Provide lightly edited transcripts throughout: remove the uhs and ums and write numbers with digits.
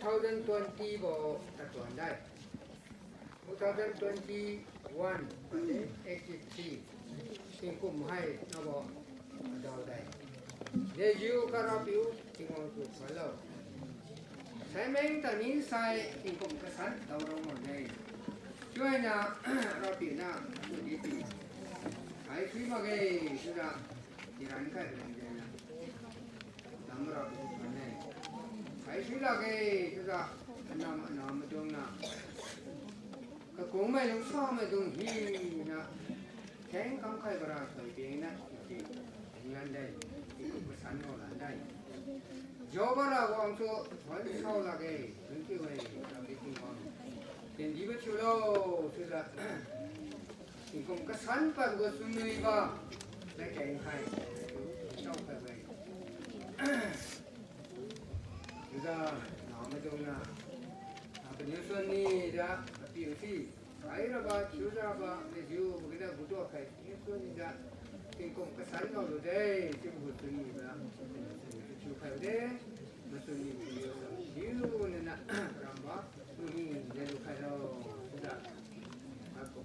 2020 บ่ตัดตอนได้2021ประเทศ83ที่กุมให้นะบ่ดาวได้เดี๋ยวอยู่กับเราอยู่ที่มองสุดไปแล้วใช้แมงตอนนี้ใส่ที่กุมกระสันดาวลงมาได้ช่วยนะเราปีหน้าสุดดีปีไอ้ที่มาเกยสุดาที่ร้านขายเป็นยังไงนะตามเราเป็นยังไงไอ้ที่ละเกยสุดาน้ำตรงน่ะก็คงไม่ต้องซ้อมไม่ต้องหิวนะแข่งคำใครก็ราใส่เองนะที่งานได้ที่กุมกระสันเราได้저거라고 엄청 많이 사오라게 눈치가 이렇게 좀 된 집에 치우러 그래서 이거 그 산발 그 순누이가 내게 인하이 쩌파게 그래서 너무 좋나 아까 뉴스니라 비우시 아이라가 치우자가 내주 그냥 무도하게 뉴스니라 이거 그 산으로 돼 지금 무슨이가 주카데 무슨 일이요? 이유는 그런가? 우리 내도 가서 보자. 갖고.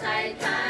Sai